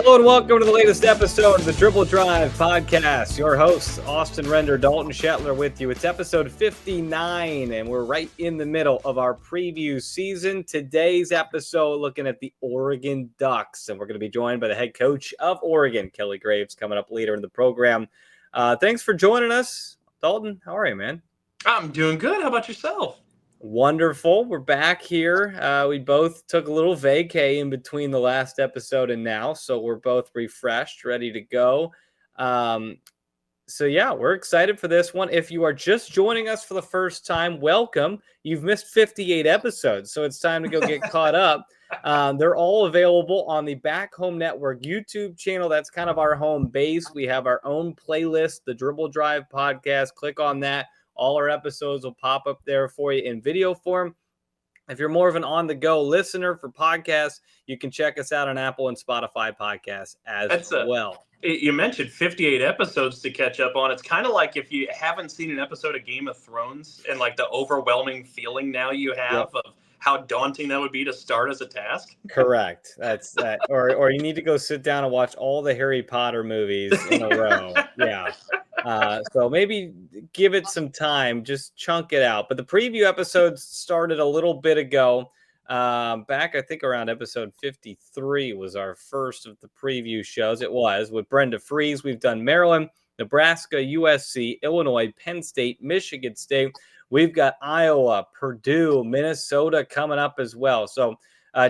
Hello and welcome to the latest episode of the Dribble Drive podcast. Your hosts, Austin Render, Dalton Shetler with you. It's episode 59, and we're right in the middle of our preview season. Today's episode looking at the Oregon Ducks, and we're going to be joined by the head coach of Oregon, Kelly Graves, coming up later in the program. Thanks for joining us. Dalton, how are you, man? I'm doing good. How about yourself? Wonderful. We're back here. We both took a little vacay in between the last episode and now, so we're both refreshed, ready to go. So yeah, we're excited for this one. If you are just joining us for the first time, welcome. You've missed 58 episodes, so it's time to go get caught up. They're all available on the Back Home Network YouTube channel. That's kind of our home base. We have our own playlist, the Dribble Drive podcast. Click on that. All our episodes will pop up there for you in video form. If you're more of an on-the-go listener for podcasts, you can check us out on Apple and Spotify podcasts as well. You mentioned 58 episodes to catch up on. It's kind of like if you haven't seen an episode of Game of Thrones and like the overwhelming feeling now you have of how daunting that would be to start as a task. Correct. That's that. Or you need to go sit down and watch all the Harry Potter movies in a row. Yeah. So maybe give it some time, just chunk it out. But the preview episodes started a little bit ago. Back, I think around episode 53 was our first of the preview shows. It was with Brenda Freeze. We've done Maryland, Nebraska, USC, Illinois, Penn State, Michigan State. We've got Iowa, Purdue, Minnesota coming up as well. So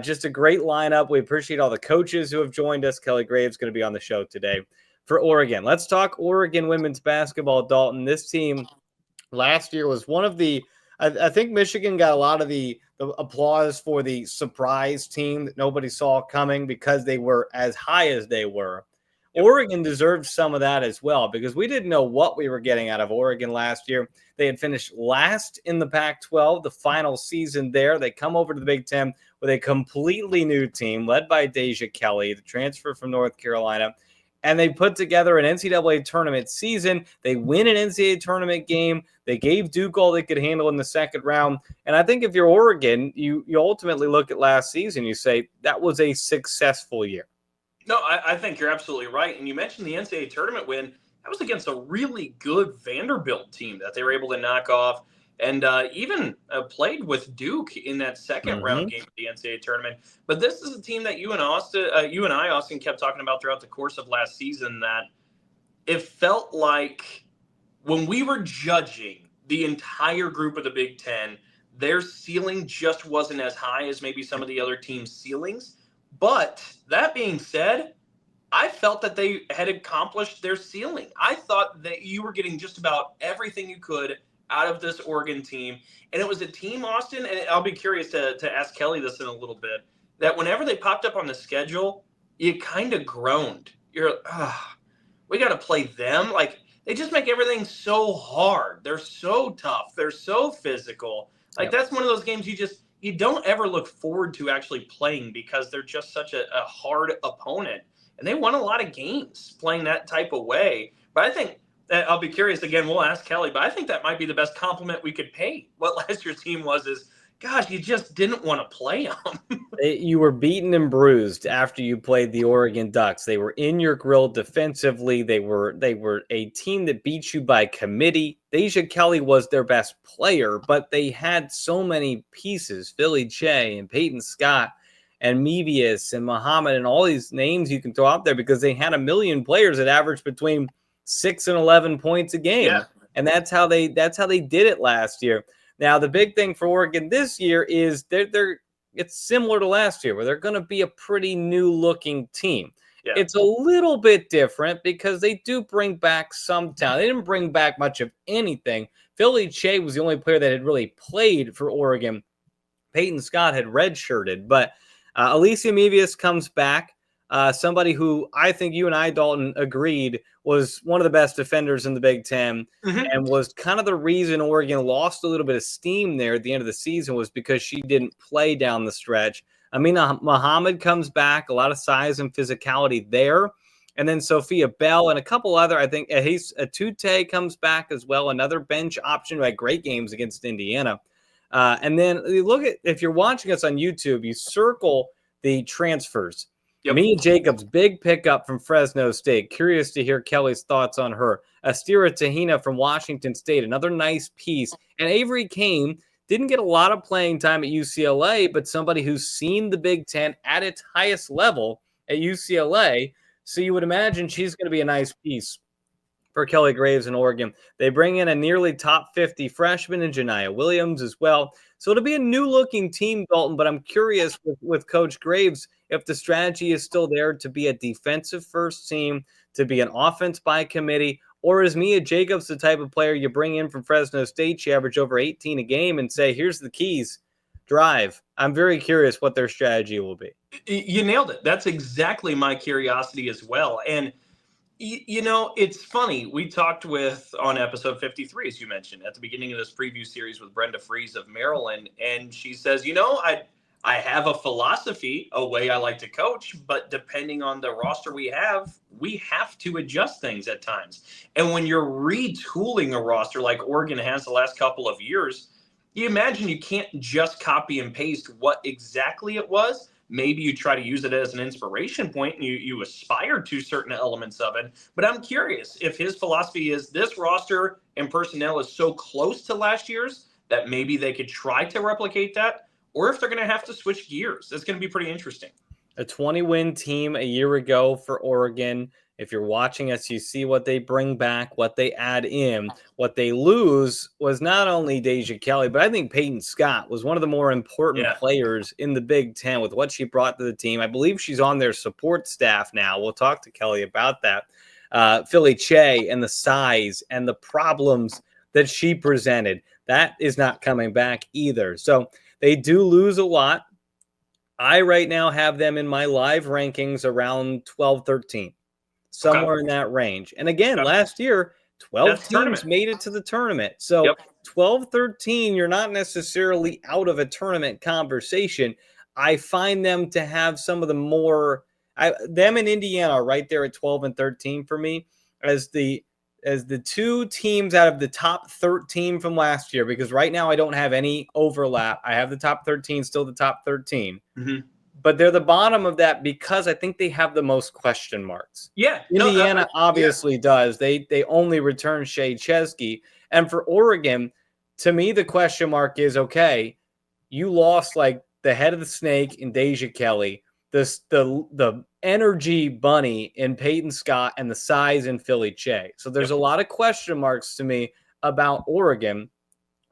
just a great lineup. We appreciate all the coaches who have joined us. Kelly Graves is going to be on the show today for Oregon. Let's talk Oregon women's basketball, Dalton. This team last year was one of the I think Michigan got a lot of the applause for the surprise team that nobody saw coming because they were as high as they were. Oregon deserved some of that as well because we didn't know what we were getting out of Oregon last year. They had finished last in the Pac-12, the final season there. They come over to the Big Ten with a completely new team led by Deja Kelly, the transfer from North Carolina. And they put together an NCAA tournament season. They win an NCAA tournament game. They gave Duke all they could handle in the second round. And I think if you're Oregon, you ultimately look at last season, you say that was a successful year. No, I think you're absolutely right. And you mentioned the NCAA tournament win. That was against a really good Vanderbilt team that they were able to knock off. And even played with Duke in that second round game of the NCAA tournament. But this is a team that you and I, Austin, kept talking about throughout the course of last season, that it felt like when we were judging the entire group of the Big Ten, their ceiling just wasn't as high as maybe some of the other teams' ceilings. But that being said, I felt that they had accomplished their ceiling. I thought that you were getting just about everything you could out of this Oregon team. And it was a team, Austin, and I'll be curious to ask Kelly this in a little bit, that whenever they popped up on the schedule, you kind of groaned. You're, we got to play them. Like, they just make everything so hard. They're so tough. They're so physical. Like, that's one of those games you don't ever look forward to actually playing because they're just such a hard opponent. And they won a lot of games playing that type of way. But I think, I'll be curious again, we'll ask Kelly, but I think that might be the best compliment we could pay what last year's team was gosh, you just didn't want to play them. You were beaten and bruised after you played the Oregon Ducks. They were in your grill defensively. They were a team that beat you by committee. Deja Kelly was their best player, but they had so many pieces, Philly Che and Peyton Scott and Mevius and Muhammad and all these names you can throw out there because they had a million players that averaged between 6 and 11 points a game. Yeah. And that's how they did it last year. Now, the big thing for Oregon this year is it's similar to last year where they're going to be a pretty new looking team. Yeah. It's a little bit different because they do bring back some talent. They didn't bring back much of anything. Philly Che was the only player that had really played for Oregon. Peyton Scott had redshirted, but Alicia Mevius comes back. Somebody who I think you and I, Dalton, agreed was one of the best defenders in the Big Ten and was kind of the reason Oregon lost a little bit of steam there at the end of the season was because she didn't play down the stretch. Amina Muhammad comes back, a lot of size and physicality there. And then Sophia Bell and a couple other, I think Atute comes back as well, another bench option who had great games against Indiana. And then you look at, if you're watching us on YouTube, you circle the transfers. Yep. Mia Jacobs, big pickup from Fresno State. Curious to hear Kelly's thoughts on her. Astira Tahina from Washington State, another nice piece. And Avery Kane didn't get a lot of playing time at UCLA, but somebody who's seen the Big Ten at its highest level at UCLA. So you would imagine she's going to be a nice piece for Kelly Graves in Oregon. They bring in a nearly top 50 freshman in Janiah Williams as well. So it'll be a new-looking team, Dalton, but I'm curious with Coach Graves if the strategy is still there to be a defensive-first team, to be an offense by committee, or is Mia Jacobs the type of player you bring in from Fresno State, she averaged over 18 a game, and say, here's the keys, drive. I'm very curious what their strategy will be. You nailed it. That's exactly my curiosity as well. And you know, it's funny. We talked on episode 53, as you mentioned, at the beginning of this preview series with Brenda Fries of Maryland. And she says, you know, I have a philosophy, a way I like to coach, but depending on the roster we have to adjust things at times. And when you're retooling a roster like Oregon has the last couple of years, you imagine you can't just copy and paste what exactly it was. Maybe you try to use it as an inspiration point and you aspire to certain elements of it. But I'm curious if his philosophy is this roster and personnel is so close to last year's that maybe they could try to replicate that, or if they're going to have to switch gears. It's going to be pretty interesting. A 20-win team a year ago for Oregon. If you're watching us, you see what they bring back, what they add in. What they lose was not only Deja Kelly, but I think Peyton Scott was one of the more important players in the Big Ten with what she brought to the team. I believe she's on their support staff now. We'll talk to Kelly about that. Philly Che and the size and the problems that she presented. That is not coming back either. So they do lose a lot. I right now have them in my live rankings around 12-13. Somewhere in that range. And again, last year, 12 teams made it to the tournament. So 12-13, you're not necessarily out of a tournament conversation. I find them to have some of the more them and Indiana are right there at 12-13 for me as the two teams out of the top 13 from last year, because right now I don't have any overlap. I have the top 13 still the top 13. Mm-hmm. But they're the bottom of that because I think they have the most question marks. Yeah. Indiana obviously does. They only return Shea Chesky. And for Oregon, to me, the question mark is, okay, you lost like the head of the snake in Deja Kelly, the energy bunny in Peyton Scott, and the size in Philly Che. So there's a lot of question marks to me about Oregon,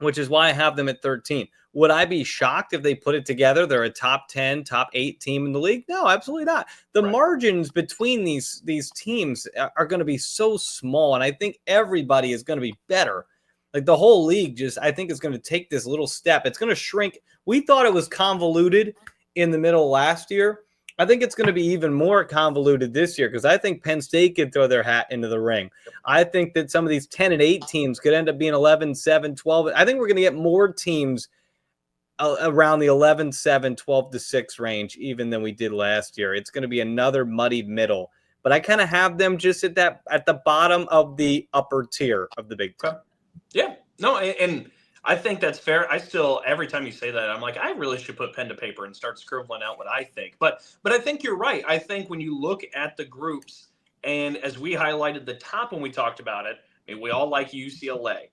which is why I have them at 13. Would I be shocked if they put it together? They're a top 10, top 8 team in the league? No, absolutely not. The margins between these teams are going to be so small, and I think everybody is going to be better. Like the whole league I think is going to take this little step. It's going to shrink. We thought it was convoluted in the middle of last year. I think it's going to be even more convoluted this year because I think Penn State could throw their hat into the ring. I think that some of these 10-8 teams could end up being 11-7, 12. I think we're going to get more teams around the 11-7, 12-6 range even than we did last year. It's going to be another muddied middle. But I kind of have them just at the bottom of the upper tier of the Big Ten. Yeah. No, and I think that's fair. I still, every time you say that, I'm like, I really should put pen to paper and start scribbling out what I think. But I think you're right. I think when you look at the groups, and as we highlighted the top when we talked about it, I mean, we all like UCLA.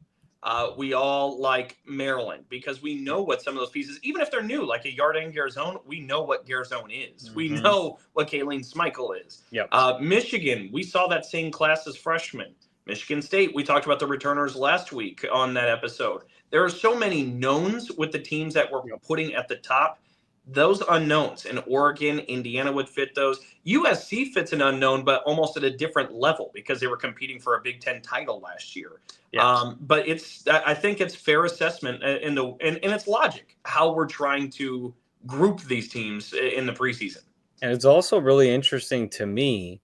We all like Maryland because we know what some of those pieces, even if they're new, like a Yarden Garzone, we know what Garzone is. Mm-hmm. We know what Kayleen Schmeichel is. Yep. Michigan, we saw that same class as freshmen. Michigan State, we talked about the returners last week on that episode. There are so many knowns with the teams that we're putting at the top. Those unknowns, and Oregon, Indiana would fit those. USC fits an unknown, but almost at a different level because they were competing for a Big Ten title last year. Yes. But I think it's fair assessment and it's logic how we're trying to group these teams in the preseason. And it's also really interesting to me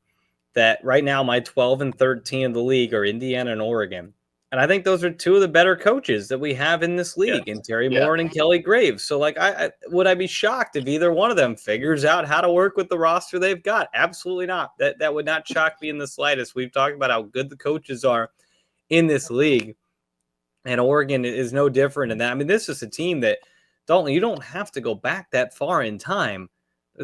that right now my 12 and 13 in the league are Indiana and Oregon. And I think those are two of the better coaches that we have in this league, in Terry Moore and Kelly Graves. So, like, would I be shocked if either one of them figures out how to work with the roster they've got? Absolutely not. That would not shock me in the slightest. We've talked about how good the coaches are in this league, and Oregon is no different in that. I mean, this is a team that, Dalton, you don't have to go back that far in time.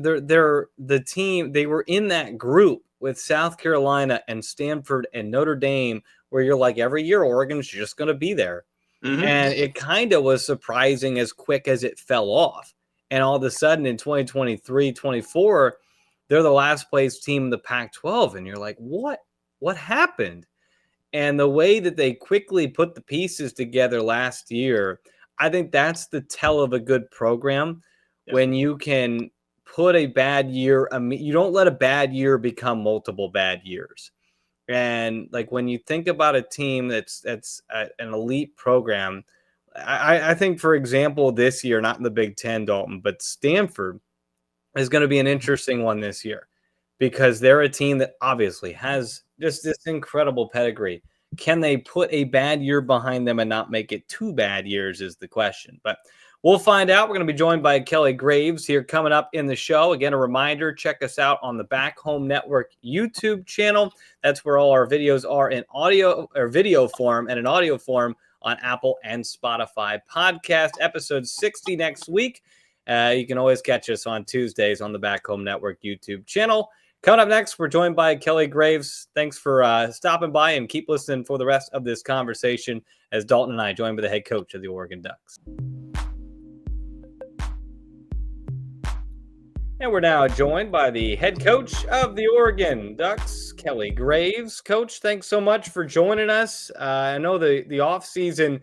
they're the team. They were in that group with South Carolina and Stanford and Notre Dame, where you're like, every year Oregon's just going to be there. And it kind of was surprising as quick as it fell off. And all of a sudden in 2023, 24, they're the last place team in the Pac-12. And you're like, what happened? And the way that they quickly put the pieces together last year, I think that's the tell of a good program. When you can put a bad year, you don't let a bad year become multiple bad years. And like when you think about a team that's an elite program, I think, for example, this year, not in the Big Ten, Dalton, but Stanford is going to be an interesting one this year because they're a team that obviously has just this incredible pedigree. Can they put a bad year behind them and not make it 2 bad years is the question. But we'll find out. We're going to be joined by Kelly Graves here coming up in the show. Again, a reminder, check us out on the Back Home Network YouTube channel. That's where all our videos are in audio or video form and in audio form on Apple and Spotify podcast. Episode 60 next week. You can always catch us on Tuesdays on the Back Home Network YouTube channel. Coming up next, we're joined by Kelly Graves. Thanks for stopping by, and keep listening for the rest of this conversation as Dalton and I joined by the head coach of the Oregon Ducks. And we're now joined by the head coach of the Oregon Ducks, Kelly Graves. Coach, thanks so much for joining us. I know the off season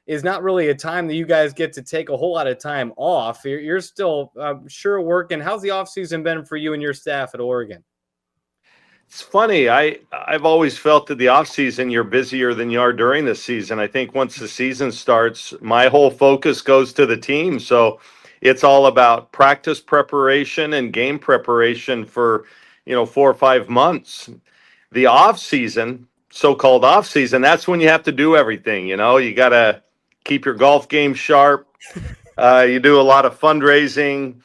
is not really a time that you guys get to take a whole lot of time off. You're still sure working. How's the off season been for you and your staff at Oregon? It's funny. I've always felt that the off season you're busier than you are during the season. I think once the season starts, my whole focus goes to the team. So it's all about practice preparation and game preparation for, 4 or 5 months. The off season, so-called off season, that's when you have to do everything. You got to keep your golf game sharp. You do a lot of fundraising.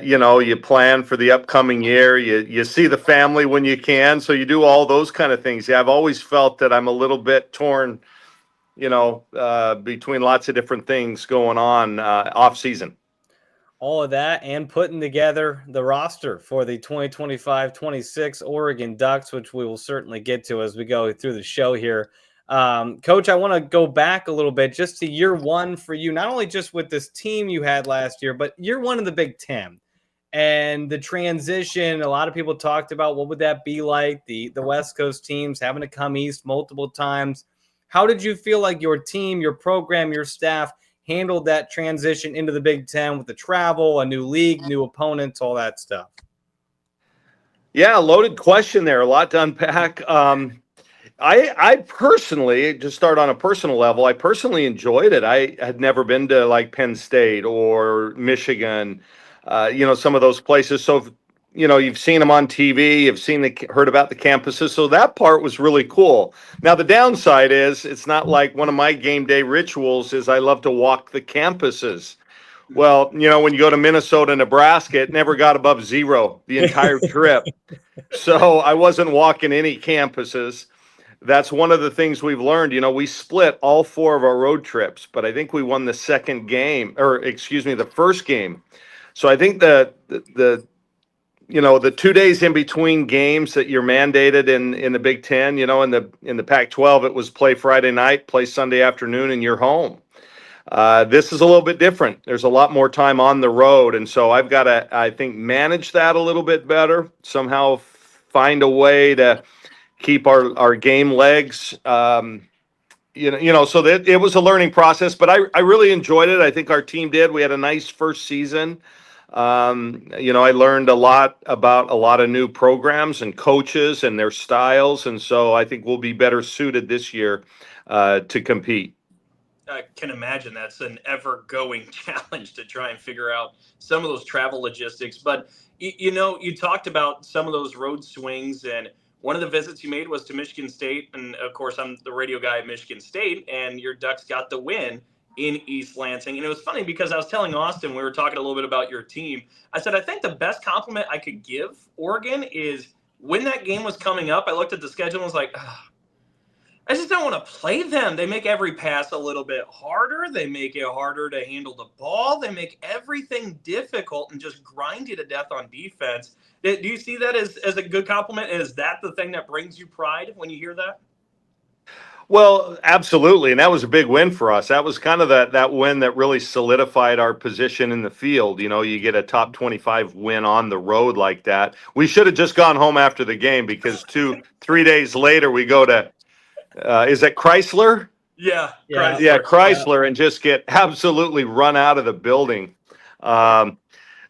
You plan for the upcoming year. You see the family when you can. So you do all those kind of things. Yeah, I've always felt that I'm a little bit torn, between lots of different things going on off season. All of that and putting together the roster for the 2025-26 Oregon Ducks, which we will certainly get to as we go through the show here. Coach, I want to go back a little bit just to year one for you, not only just with this team you had last year, but year one in the Big Ten and the transition. A lot of people talked about what would that be like, the West Coast teams having to come east multiple times. How did you feel like your team, your program, your staff handled that transition into the Big Ten with the travel, a new league, new opponents, all that stuff? Yeah, loaded question there. A lot to unpack. I personally, to start on a personal level, I personally enjoyed it. I had never been to like Penn State or Michigan, some of those places. So, you've seen them on TV, you've heard about the campuses. So that part was really cool. Now, the downside is it's not like one of my game day rituals is I love to walk the campuses. Well, when you go to Minnesota, Nebraska, it never got above 0 the entire trip. So I wasn't walking any campuses. That's one of the things we've learned. We split all 4 of our road trips, but I think we won the first game. So I think the 2 days in between games that you're mandated in the Big Ten, in the Pac-12, it was play Friday night, play Sunday afternoon, and you're home. This is a little bit different. There's a lot more time on the road, and so I've got to, I think, manage that a little bit better. Somehow find a way to keep our game legs, so that it was a learning process, but I really enjoyed it. I think our team did. We had a nice first season. I learned a lot about a lot of new programs and coaches and their styles, and so I think we'll be better suited this year to compete. I can imagine that's an ever-going challenge to try and figure out some of those travel logistics. But, you talked about some of those road swings, and one of the visits you made was to Michigan State. And, of course, I'm the radio guy at Michigan State, and your Ducks got the win in East Lansing. And it was funny because I was telling Austin, we were talking a little bit about your team. I said, I think the best compliment I could give Oregon is when that game was coming up, I looked at the schedule and was like, I just don't want to play them. They make every pass a little bit harder. They make it harder to handle the ball. They make everything difficult and just grind you to death on defense. Do you see that as a good compliment? Is that the thing that brings you pride when you hear that? Well, absolutely, and that was a big win for us. That was kind of that win that really solidified our position in the field. You know, you get a top 25 win on the road like that. We should have just gone home after the game because 3 days later we go to is it Chrysler? Yeah, Yeah. Chrysler. Yeah, Chrysler, and just get absolutely run out of the building. Um,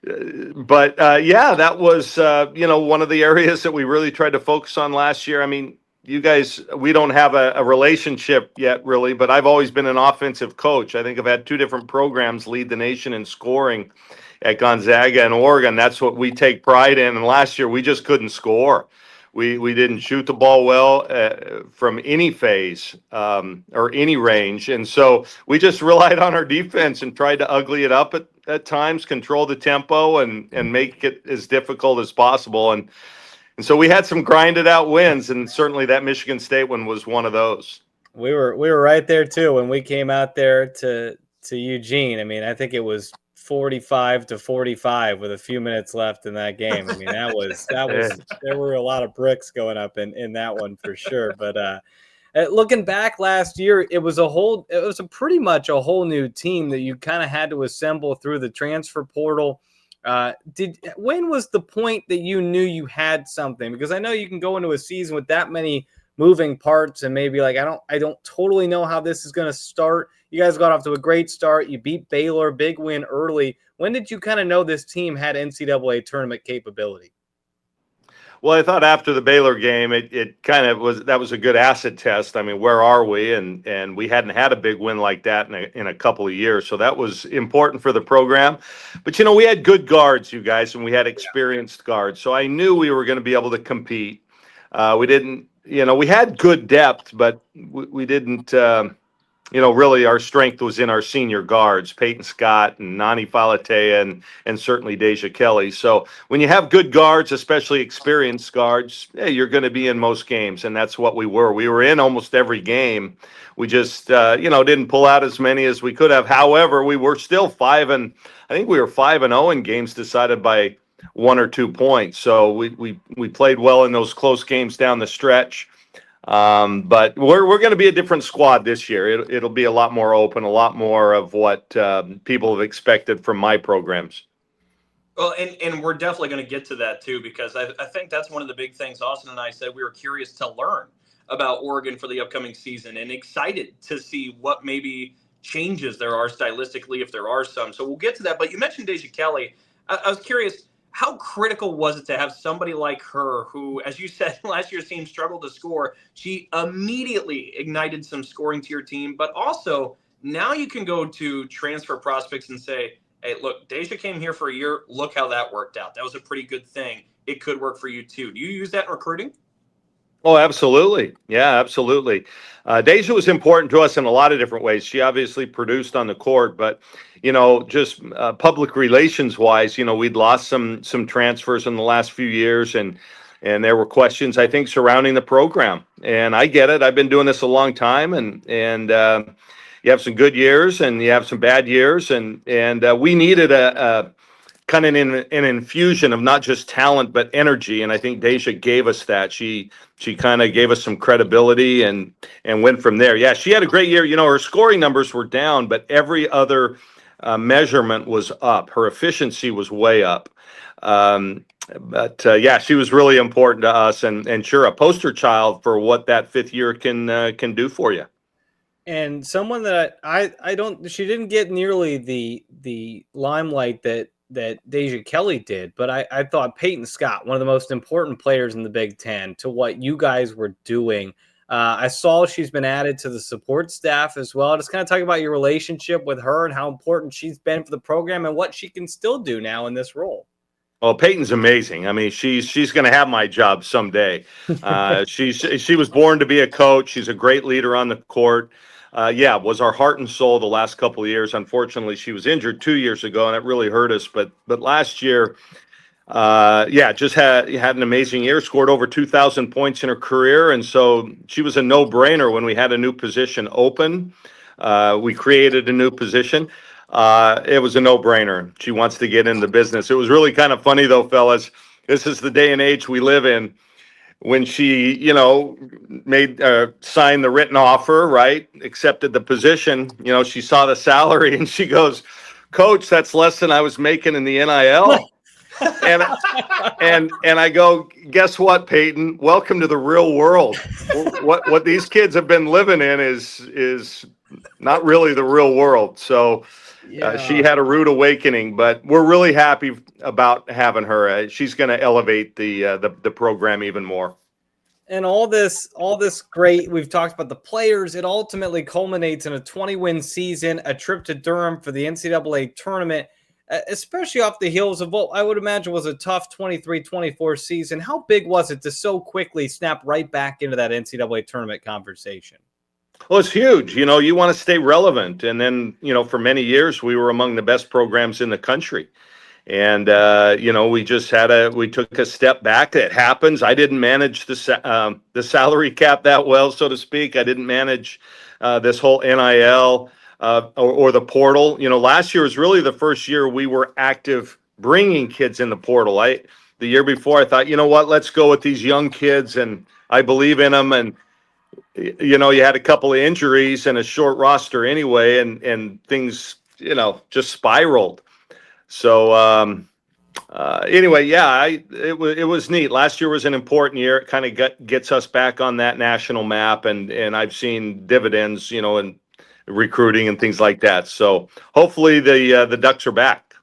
yeah, that was one of the areas that we really tried to focus on last year. I mean, you guys, we don't have a relationship yet, really, but I've always been an offensive coach. I think I've had two different programs lead the nation in scoring at Gonzaga and Oregon. That's what we take pride in. And last year, we just couldn't score. We didn't shoot the ball well from any phase or any range. And so we just relied on our defense and tried to ugly it up at times, control the tempo and make it as difficult as possible. And so we had some grinded out wins, and certainly that Michigan State one was one of those. We were right there too when we came out there to Eugene. I mean, I think it was 45-45 with a few minutes left in that game. I mean, that was there were a lot of bricks going up in that one for sure. But looking back last year, it was pretty much a whole new team that you kind of had to assemble through the transfer portal. When was the point that you knew you had something? Because I know you can go into a season with that many moving parts and maybe like I don't totally know how this is going to start. You guys got off to a great start. You beat Baylor, big win early. When did you kind of know this team had NCAA tournament capability? Well, I thought after the Baylor game, it kind of was a good acid test. I mean, where are we? And we hadn't had a big win like that in a couple of years, so that was important for the program. But we had good guards, you guys, and we had experienced guards, so I knew we were going to be able to compete. We didn't, we had good depth, but we didn't. Really our strength was in our senior guards, Peyton Scott and Nani Falatea and certainly Deja Kelly. So when you have good guards, especially experienced guards, you're going to be in most games, and that's what we were. We were in almost every game. We just, didn't pull out as many as we could have. However, we were still 5-0 in games decided by 1 or 2 points. So we played well in those close games down the stretch. But we're going to be a different squad this year. It'll be a lot more open, a lot more of what people have expected from my programs. Well, and we're definitely going to get to that too, because I think that's one of the big things Austin and I said. We were curious to learn about Oregon for the upcoming season and excited to see what maybe changes there are stylistically, if there are some. So we'll get to that. But you mentioned Deja Kelly. I was curious, how critical was it to have somebody like her who, as you said, last year's team struggled to score? She immediately ignited some scoring to your team, but also now you can go to transfer prospects and say, hey, look, Deja came here for a year. Look how that worked out. That was a pretty good thing. It could work for you too. Do you use that in recruiting? Oh, absolutely. Yeah, absolutely. Deja was important to us in a lot of different ways. She obviously produced on the court, but, just public relations wise, we'd lost some transfers in the last few years and there were questions, I think, surrounding the program. And I get it. I've been doing this a long time and you have some good years and you have some bad years. And we needed a kind of an infusion of not just talent, but energy. And I think Deja gave us that. She kind of gave us some credibility and went from there. Yeah, she had a great year. Her scoring numbers were down, but every other measurement was up. Her efficiency was way up. Yeah, she was really important to us and sure, a poster child for what that fifth year can do for you. And someone that she didn't get nearly the limelight that Deja Kelly did, but I thought Peyton Scott, one of the most important players in the Big Ten, to what you guys were doing. I saw she's been added to the support staff as well. Just kind of talk about your relationship with her and how important she's been for the program and what she can still do now in this role. Well, Peyton's amazing. I mean, she's going to have my job someday. She was born to be a coach. She's a great leader on the court. Was our heart and soul the last couple of years. Unfortunately, she was injured 2 years ago, and it really hurt us. But last year, just had an amazing year, scored over 2,000 points in her career. And so she was a no-brainer when we had a new position open. We created a new position. It was a no-brainer. She wants to get into business. It was really kind of funny, though, fellas. This is the day and age we live in. When she, made signed the written offer, right? Accepted the position. She saw the salary and she goes, "Coach, that's less than I was making in the NIL." and I go, "Guess what, Peyton? Welcome to the real world. What these kids have been living in is not really the real world." So she had a rude awakening, but we're really happy about having her. She's going to elevate the program even more. And all this great, we've talked about the players. It ultimately culminates in a 20-win season, a trip to Durham for the NCAA tournament, especially off the heels of what I would imagine was a tough 23-24 season. How big was it to so quickly snap right back into that NCAA tournament conversation? Well, it's huge. You want to stay relevant. And then, for many years, we were among the best programs in the country. And, we took a step back. It happens. I didn't manage the salary cap that well, so to speak. I didn't manage this whole NIL or the portal. Last year was really the first year we were active bringing kids in the portal. The year before, I thought, what, let's go with these young kids, and I believe in them. And you had a couple of injuries and a short roster anyway, and things, just spiraled. So anyway, it was neat. Last year was an important year. It kind of gets us back on that national map, and I've seen dividends, in recruiting and things like that. So hopefully the Ducks are back.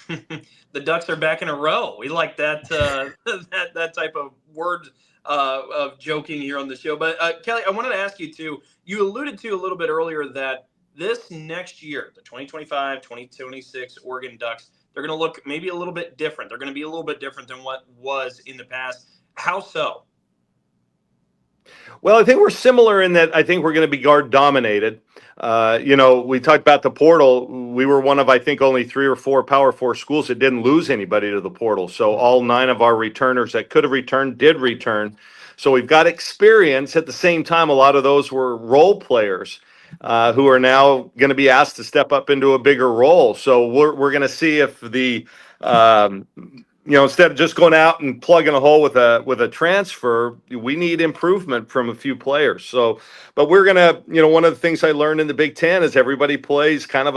The Ducks are back in a row. We like that that type of word of joking here on the show. But Kelly, I wanted to ask you too. You alluded to a little bit earlier that this next year, the 2025-2026 Oregon Ducks, they're going to look maybe a little bit different. They're going to be a little bit different than what was in the past. How so? Well, I think we're similar in that I think we're going to be guard dominated. We talked about the portal. We were one of, I think, only 3 or 4 Power 4 schools that didn't lose anybody to the portal. So all 9 of our returners that could have returned did return. So we've got experience. At the same time, a lot of those were role players who are now going to be asked to step up into a bigger role. So we're going to see if the instead of just going out and plugging a hole with a transfer, we need improvement from a few players. So, but we're gonna, one of the things I learned in the Big Ten is everybody plays kind of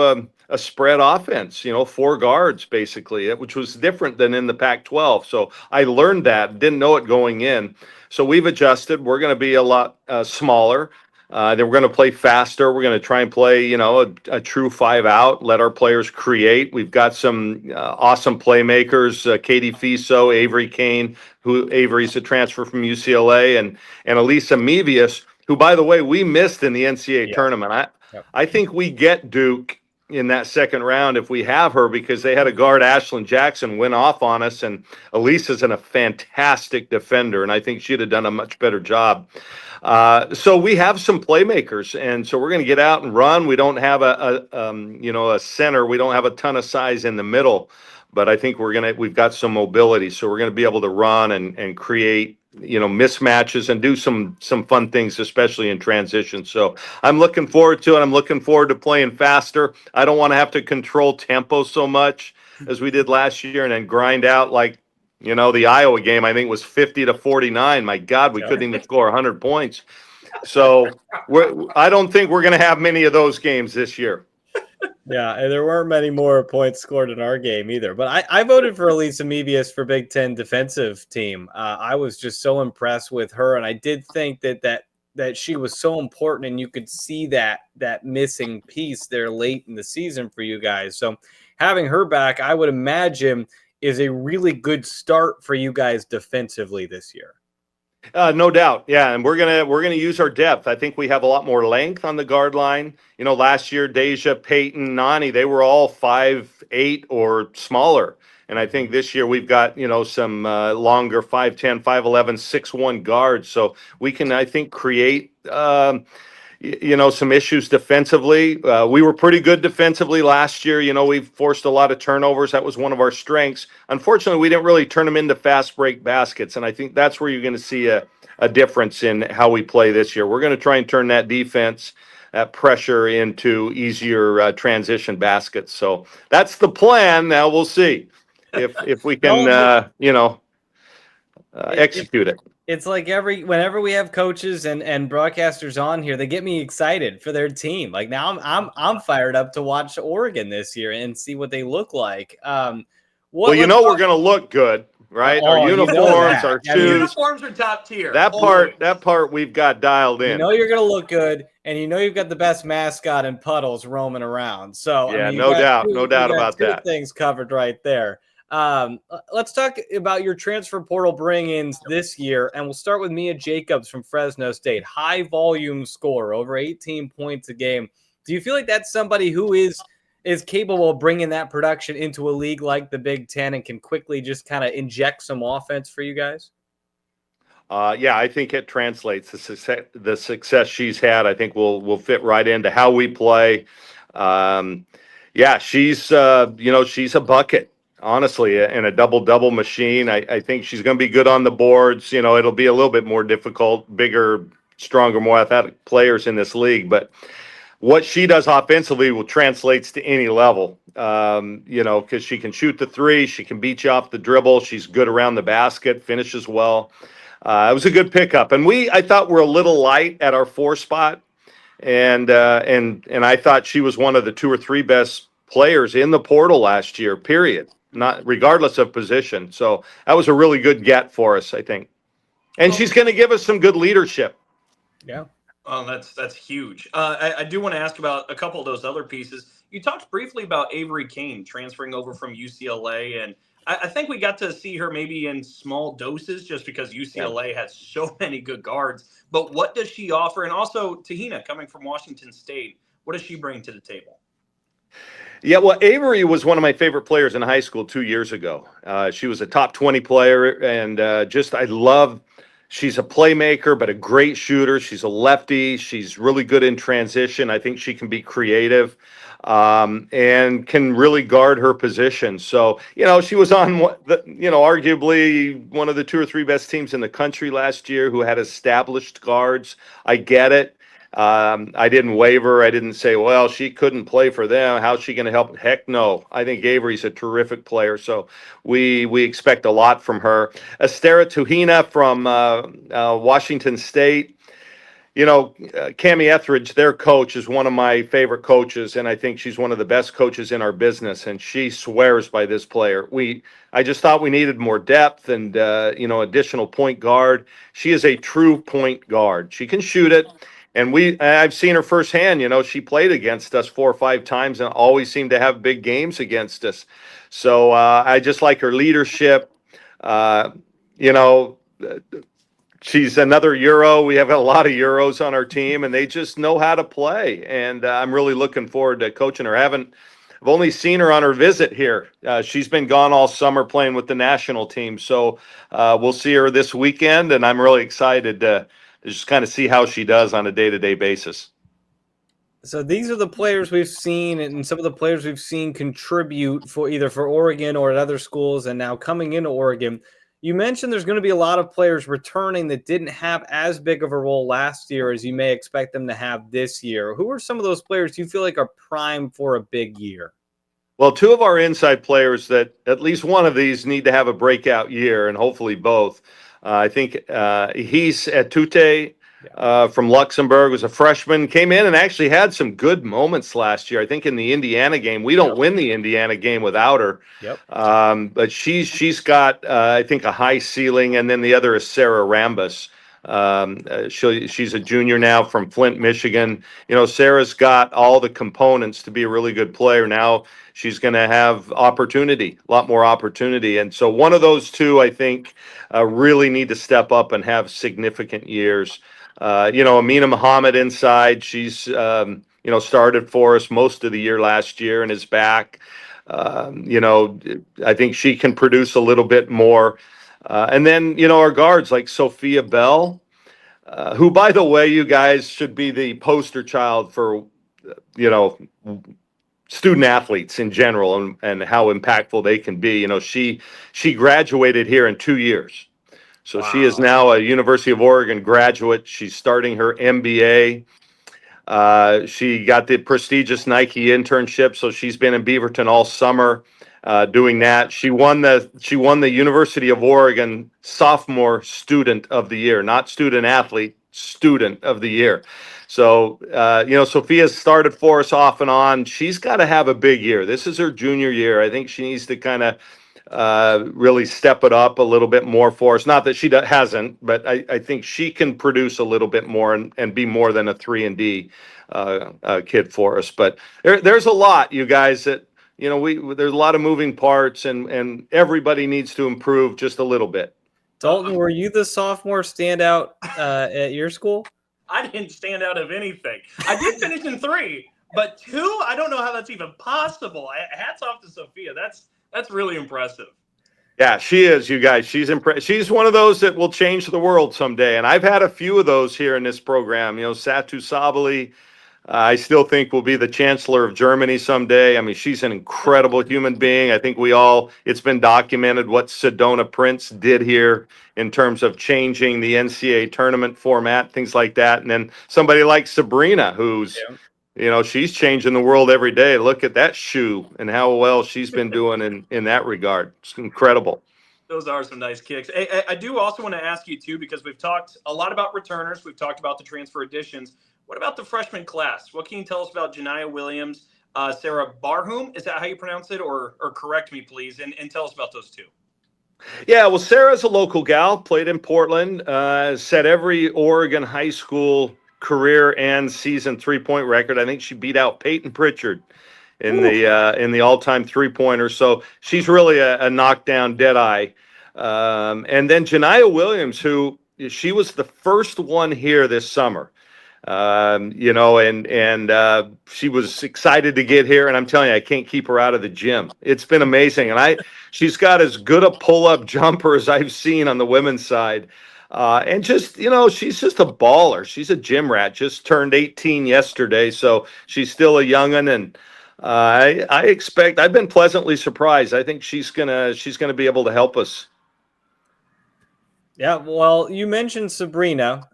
a spread offense. 4 guards basically, which was different than in the Pac-12. So I learned that, didn't know it going in. So we've adjusted. We're going to be a lot smaller. Then we're going to play faster. We're going to try and play, a true 5-out, let our players create. We've got some awesome playmakers, Katie Fiso, Avery Kane, Avery's a transfer from UCLA, and Elisa Mevius, who, by the way, we missed in the NCAA tournament. I think we get Duke in that second round if we have her, because they had a guard, Ashlyn Jackson, went off on us, and Elisa's a fantastic defender, and I think she'd have done a much better job. So we have some playmakers, and so we're going to get out and run. We don't have a center. We don't have a ton of size in the middle, but I think we've got some mobility, so we're going to be able to run and create, mismatches and do some fun things, especially in transition. So I'm looking forward to it. I'm looking forward to playing faster. I don't want to have to control tempo so much as we did last year and then grind out like, the Iowa game, I think, was 50-49. My God, we couldn't even score 100 points. So I don't think we're going to have many of those games this year. Yeah, and there weren't many more points scored in our game either. But I voted for Elisa Mevius for Big Ten defensive team. I was just so impressed with her, and I did think that she was so important, and you could see that missing piece there late in the season for you guys. So having her back, I would imagine, is a really good start for you guys defensively this year. No doubt. Yeah. And we're going to use our depth. I think we have a lot more length on the guard line. Last year, Deja, Peyton, Nani, they were all 5'8" or smaller. And I think this year we've got, some longer 5'10", 5'11", 6'1" guards. So we can, I think, create, some issues defensively. We were pretty good defensively last year. We forced a lot of turnovers. That was one of our strengths. Unfortunately, we didn't really turn them into fast break baskets, and I think that's where you're going to see a difference in how we play this year. We're going to try and turn that defense, that pressure, into easier transition baskets. So that's the plan. Now we'll see if we can, execute it. It's like whenever we have coaches and broadcasters on here, they get me excited for their team. Like now I'm fired up to watch Oregon this year and see what they look like. We're going to look good, right? Our uniforms, our shoes. Uniforms are top tier. That part we've got dialed in. You're going to look good, and you've got the best mascot in Puddles roaming around. So yeah, no doubt about that. Things covered right there. Let's talk about your transfer portal bring-ins this year, and we'll start with Mia Jacobs from Fresno State. High volume scorer, over 18 points a game. Do you feel like that's somebody who is capable of bringing that production into a league like the Big Ten and can quickly just kind of inject some offense for you guys? Yeah, I think it translates. The success she's had, I think, will fit right into how we play. Yeah, she's she's a bucket. Honestly, in a double-double machine. I think she's going to be good on the boards. It'll be a little bit more difficult, bigger, stronger, more athletic players in this league. But what she does offensively will translates to any level, because she can shoot the three. She can beat you off the dribble. She's good around the basket, finishes well. It was a good pickup. And I thought we're a little light at our 4 spot. And I thought she was one of the 2 or 3 best players in the portal last year, period. Not regardless of position. So that was a really good get for us, I think. And she's going to give us some good leadership. Yeah. Oh, that's huge. I do want to ask about a couple of those other pieces. You talked briefly about Avery Kane transferring over from UCLA, and I think we got to see her maybe in small doses just because UCLA has so many good guards. But what does she offer? And also Tahina coming from Washington State, what does she bring to the table? Yeah, well, Avery was one of my favorite players in high school 2 years ago. She was a top 20 player, and I love. She's a playmaker, but a great shooter. She's a lefty. She's really good in transition. I think she can be creative, and can really guard her position. So, she was on, arguably one of the 2 or 3 best teams in the country last year who had established guards. I get it. I didn't waver. I didn't say, well, she couldn't play for them. How's she going to help? Heck no. I think Avery's a terrific player, so we expect a lot from her. Estera Tuhina from Washington State. Cammie Etheridge, their coach, is one of my favorite coaches, and I think she's one of the best coaches in our business, and she swears by this player. I just thought we needed more depth and, additional point guard. She is a true point guard. She can shoot it. And I've seen her firsthand. She played against us 4 or 5 times and always seemed to have big games against us. So I just like her leadership. She's another Euro. We have a lot of Euros on our team, and they just know how to play. And I'm really looking forward to coaching her. I've only seen her on her visit here. She's been gone all summer playing with the national team. So we'll see her this weekend, and I'm really excited to just kind of see how she does on a day-to-day basis. So these are the players we've seen, and some of the players we've seen contribute for either for Oregon or at other schools, and now coming into Oregon. You mentioned there's going to be a lot of players returning that didn't have as big of a role last year as you may expect them to have this year. Who are some of those players you feel like are primed for a big year? Well, 2 of our inside players that at least one of these need to have a breakout year, and hopefully both. I think he's Etute from Luxembourg, was a freshman, came in and actually had some good moments last year. I think in the Indiana game, we don't win the Indiana game without her. Yep. But she's got, I think, a high ceiling. And then the other is Sarah Rambus. She's a junior now from Flint, Michigan. Sarah's got all the components to be a really good player. Now she's going to have opportunity, a lot more opportunity. And so one of those 2, I think, really need to step up and have significant years. Amina Muhammad inside, she's, started for us most of the year last year and is back. I think she can produce a little bit more. And then, our guards like Sophia Bell, who, by the way, you guys should be the poster child for, you know, student athletes in general and how impactful they can be. You know, she graduated here in 2 years. So she is Wow. now a University of Oregon graduate. She's starting her MBA. She got the prestigious Nike internship, so she's been in Beaverton all summer doing that. She won the University of Oregon Sophomore Student of the Year, not student athlete, Student of the Year. So you know, Sophia's started for us off and on. She's got to have a big year. This is her junior year. I think she needs to kind of really step it up a little bit more for us. Not that she hasn't, but I think she can produce a little bit more and be more than a 3-and-D kid for us. But there's a lot, you guys, that, you know, there's a lot of moving parts, and everybody needs to improve just a little bit. Dalton, were you the sophomore standout at your school? I didn't stand out of anything. I did finish in 3, but 2, I don't know how that's even possible. Hats off to Sophia. That's really impressive. Yeah, she is, you guys. She's she's one of those that will change the world someday. And I've had a few of those here in this program. You know, Satu Sabali, I still think will be the Chancellor of Germany someday. I mean, she's an incredible human being. I think it's been documented what Sedona Prince did here in terms of changing the NCAA tournament format, things like that. And then somebody like Sabrina, who's, you know, she's changing the world every day. Look at that shoe and how well she's been doing in that regard. It's incredible. Those are some nice kicks. I do also want to ask you, too, because we've talked a lot about returners. We've talked about the transfer additions. What about the freshman class? What can you tell us about Janiah Williams, Sarah Barhum? Is that how you pronounce it? Or correct me, please, and tell us about those two. Yeah, well, Sarah's a local gal, played in Portland, set every Oregon high school career and season 3-point record. I think she beat out Peyton Pritchard in the all-time 3-pointer. So she's really a knockdown deadeye. And then Janiah Williams, who she was the first one here this summer. You know, and she was excited to get here, and I'm telling you, I can't keep her out of the gym. It's been amazing, and she's got as good a pull-up jumper as I've seen on the women's side, and just, you know, she's just a baller. She's a gym rat. Just turned 18 yesterday, so she's still a young'un, and I expect. I've been pleasantly surprised. I think she's gonna be able to help us. Yeah, well, you mentioned Sabrina.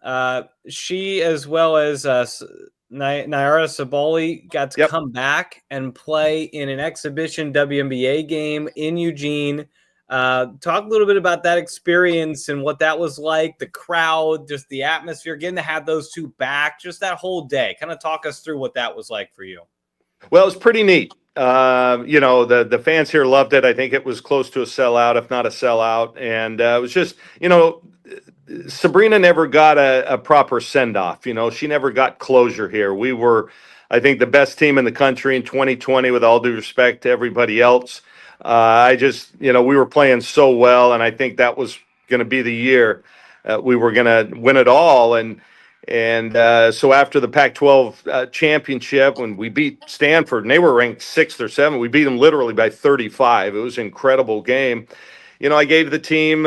She, as well as Nyara Sabali, got to come back and play in an exhibition WNBA game in Eugene. Talk a little bit about that experience and what that was like, the crowd, just the atmosphere, getting to have those two back, just that whole day. Kind of talk us through what that was like for you. Well, it was pretty neat. You know, the fans here loved it. I think it was close to a sellout, if not a sellout. And it was just, you know, Sabrina never got a proper send-off. You know, she never got closure here. We were, I think, the best team in the country in 2020, with all due respect to everybody else. You know, we were playing so well, and I think that was going to be the year we were going to win it all. And so after the Pac-12 championship, when we beat Stanford, and they were ranked 6th or 7th, we beat them literally by 35. It was an incredible game. You know, I gave the team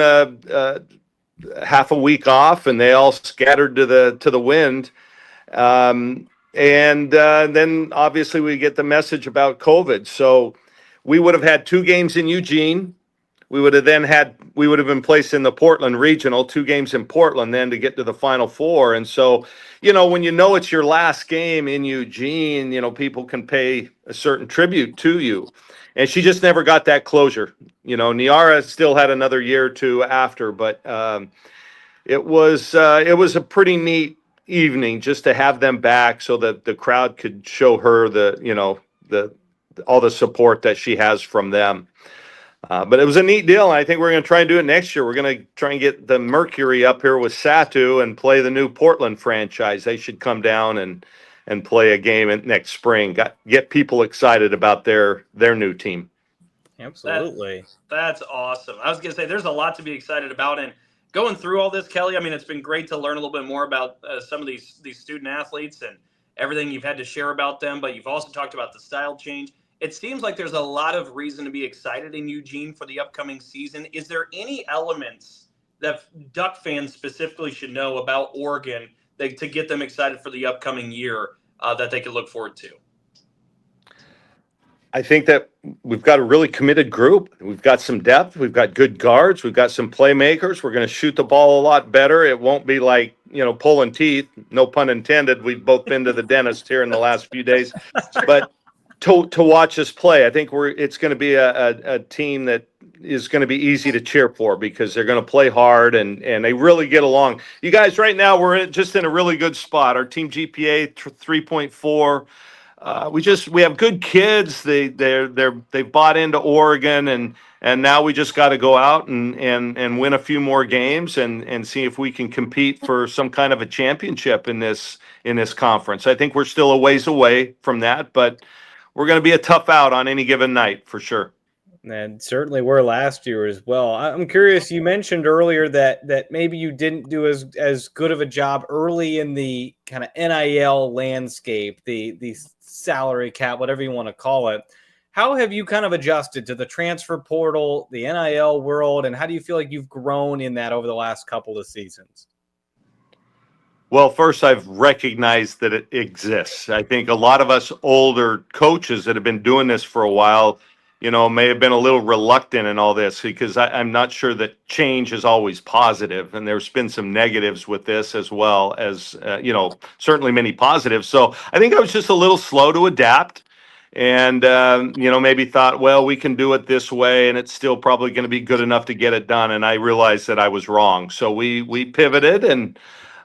half a week off, and they all scattered to the wind. And then obviously we get the message about COVID. So we would have had 2 games in Eugene. We would have been placed in the Portland Regional, 2 games in Portland then to get to the Final Four. And so, you know, when you know it's your last game in Eugene, you know, people can pay a certain tribute to you. And she just never got that closure. You know, Nyara still had another year or 2 after, but it was a pretty neat evening just to have them back so that the crowd could show her all the support that she has from them. But it was a neat deal, and I think we're going to try and do it next year. We're going to try and get the Mercury up here with Satu and play the new Portland franchise. They should come down and play a game next spring. Get people excited about their new team. Absolutely. That's awesome. I was going to say there's a lot to be excited about, and going through all this, Kelly, I mean, it's been great to learn a little bit more about some of these student athletes and everything you've had to share about them, but you've also talked about the style change. It seems like there's a lot of reason to be excited in Eugene for the upcoming season. Is there any elements that Duck fans specifically should know about Oregon to get them excited for the upcoming year that they could look forward to? I think that we've got a really committed group. We've got some depth. We've got good guards. We've got some playmakers. We're going to shoot the ball a lot better. It won't be like, pulling teeth. No pun intended. We've both been to the dentist here in the last few days. But to watch us play, I think it's going to be a team that is going to be easy to cheer for because they're going to play hard and they really get along. You guys, right now, we're just in a really good spot. Our team GPA 3.4. We have good kids. They've bought into Oregon and now we just got to go out and win a few more games and see if we can compete for some kind of a championship in this conference. I think we're still a ways away from that, but we're going to be a tough out on any given night for sure. And certainly were last year as well. I'm curious, you mentioned earlier that maybe you didn't do as good of a job early in the kind of NIL landscape, the salary cap, whatever you want to call it. How have you kind of adjusted to the transfer portal, the NIL world, and how do you feel like you've grown in that over the last couple of seasons? Well, first, I've recognized that it exists. I think a lot of us older coaches that have been doing this for a while, may have been a little reluctant in all this because I'm not sure that change is always positive. And there's been some negatives with this as well as, certainly many positives. So I think I was just a little slow to adapt and, maybe thought, well, we can do it this way and it's still probably going to be good enough to get it done. And I realized that I was wrong. So we pivoted and,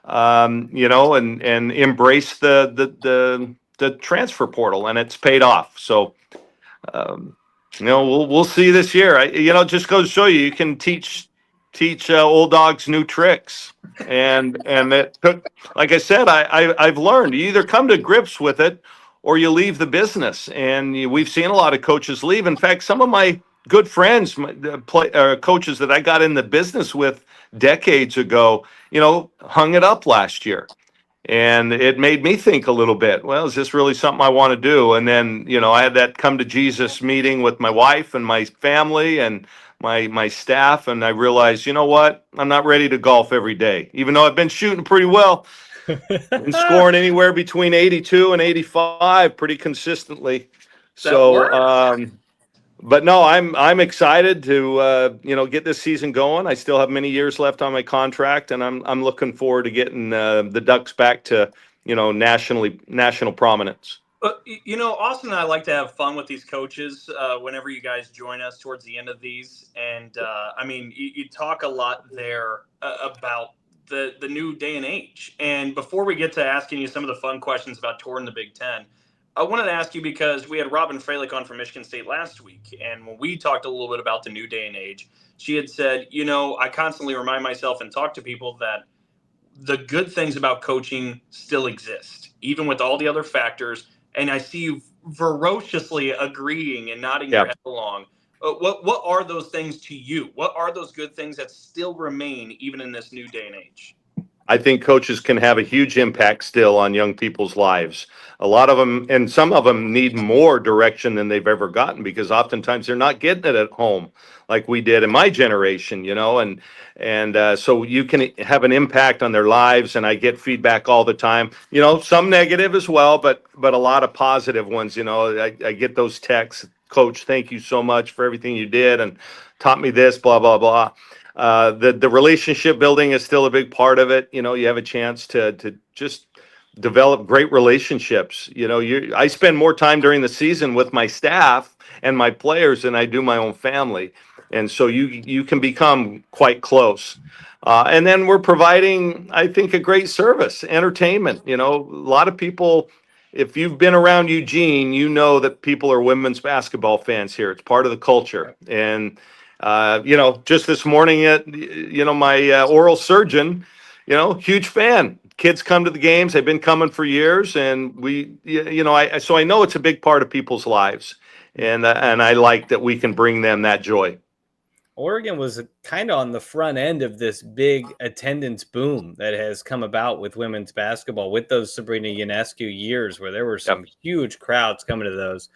and embrace the transfer portal, and it's paid off. So, we'll see this year. It just goes to show you can teach old dogs new tricks, and it took, like I said, I've learned you either come to grips with it or you leave the business, and we've seen a lot of coaches leave. In fact, some of my good friends, coaches that I got in the business with decades ago, hung it up last year. And it made me think a little bit, well, is this really something I want to do? And then, I had that come to Jesus meeting with my wife and my family and my staff. And I realized, you know what? I'm not ready to golf every day, even though I've been shooting pretty well and scoring anywhere between 82 and 85 pretty consistently. But no, I'm excited to get this season going. I still have many years left on my contract, and I'm looking forward to getting the Ducks back to national prominence. Austin and I like to have fun with these coaches whenever you guys join us towards the end of these, and you talk a lot there about the new day and age. And before we get to asking you some of the fun questions about touring the Big Ten, I wanted to ask you because we had Robin Fralick on from Michigan State last week, and when we talked a little bit about the new day and age, she had said, I constantly remind myself and talk to people that the good things about coaching still exist, even with all the other factors, and I see you ferociously agreeing and nodding your head along. What are those things to you? What are those good things that still remain even in this new day and age? I think coaches can have a huge impact still on young people's lives. A lot of them, and some of them need more direction than they've ever gotten because oftentimes they're not getting it at home like we did in my generation, and so you can have an impact on their lives. And I get feedback all the time, some negative as well, but a lot of positive ones. I get those texts, Coach, thank you so much for everything you did and taught me this, blah, blah, blah. The relationship building is still a big part of it. You have a chance to just develop great relationships. I spend more time during the season with my staff and my players than I do my own family. And so you can become quite close. And then we're providing, I think, a great service, entertainment. A lot of people, if you've been around Eugene, you know that people are women's basketball fans here. It's part of the culture. And just this morning at, my oral surgeon, huge fan. Kids come to the games. They've been coming for years. And so I know it's a big part of people's lives. And I like that we can bring them that joy. Oregon was kind of on the front end of this big attendance boom that has come about with women's basketball with those Sabrina Ionescu years where there were some huge crowds coming to those.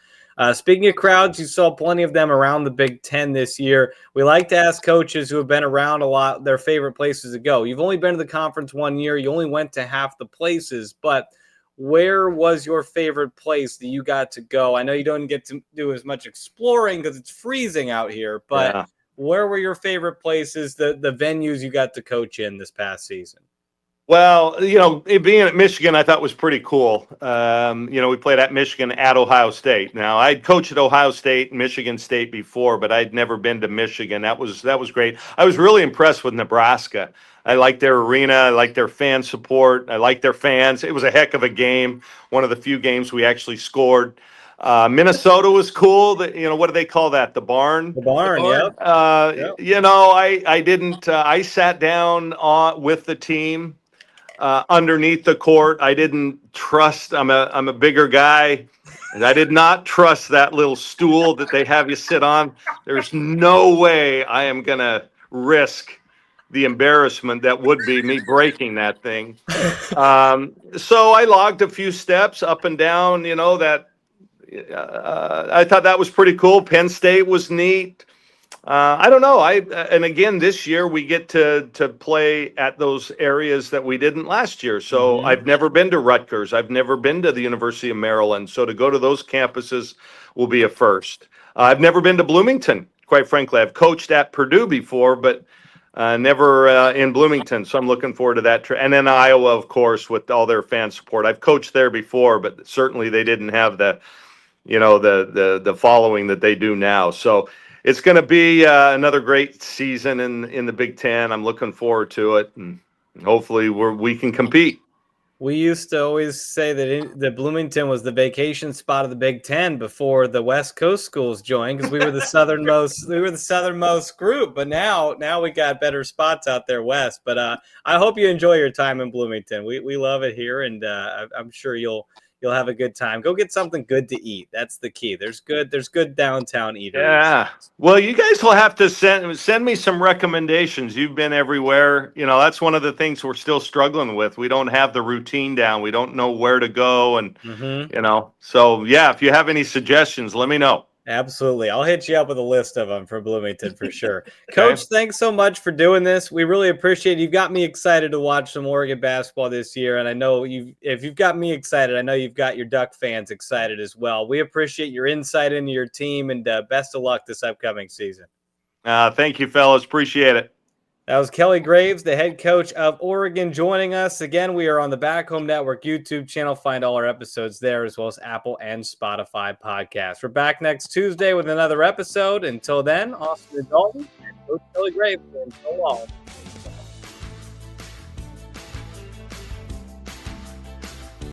Speaking of crowds, you saw plenty of them around the Big Ten this year. We like to ask coaches who have been around a lot their favorite places to go. You've only been to the conference 1 year. You only went to half the places, but where was your favorite place that you got to go? I know you don't get to do as much exploring because it's freezing out here, but where were your favorite places, the venues you got to coach in this past season? Well, it being at Michigan, I thought was pretty cool. We played at Michigan at Ohio State. Now, I'd coached at Ohio State and Michigan State before, but I'd never been to Michigan. That was great. I was really impressed with Nebraska. I liked their arena. I liked their fan support. I liked their fans. It was a heck of a game. One of the few games we actually scored. Minnesota was cool. What do they call that? The barn. The barn. Yep. I didn't. I sat down with the team. Underneath the court, I didn't trust. I'm a bigger guy, and I did not trust that little stool that they have you sit on. There's no way I am gonna risk the embarrassment that would be me breaking that thing. So I logged a few steps up and down. I thought that was pretty cool. Penn State was neat. I don't know. And again, this year we get to play at those areas that we didn't last year. So I've never been to Rutgers. I've never been to the University of Maryland. So to go to those campuses will be a first. I've never been to Bloomington, quite frankly. I've coached at Purdue before, but never in Bloomington. So I'm looking forward to that. And then Iowa, of course, with all their fan support. I've coached there before, but certainly they didn't have the following that they do now. So it's going to be another great season in the Big Ten. I'm looking forward to it, and hopefully we can compete. We used to always say that Bloomington was the vacation spot of the Big Ten before the West Coast schools joined, because we were the southernmost. We were the southernmost group, but now we got better spots out there west. But I hope you enjoy your time in Bloomington. We love it here, and I'm sure you'll have a good time. Go get something good to eat. That's the key. There's good downtown eateries. Yeah. Well, you guys will have to send me some recommendations. You've been everywhere. That's one of the things we're still struggling with. We don't have the routine down. We don't know where to go. And, so yeah, if you have any suggestions, let me know. Absolutely. I'll hit you up with a list of them for Bloomington for sure. Coach, thanks so much for doing this. We really appreciate it. You've got me excited to watch some Oregon basketball this year. And I know if you've got me excited, I know you've got your Duck fans excited as well. We appreciate your insight into your team, and best of luck this upcoming season. Thank you, fellas. Appreciate it. That was Kelly Graves, the head coach of Oregon, joining us. Again, we are on the Back Home Network YouTube channel. Find all our episodes there, as well as Apple and Spotify podcasts. We're back next Tuesday with another episode. Until then, Austin and Dalton and Coach Kelly Graves, and so long.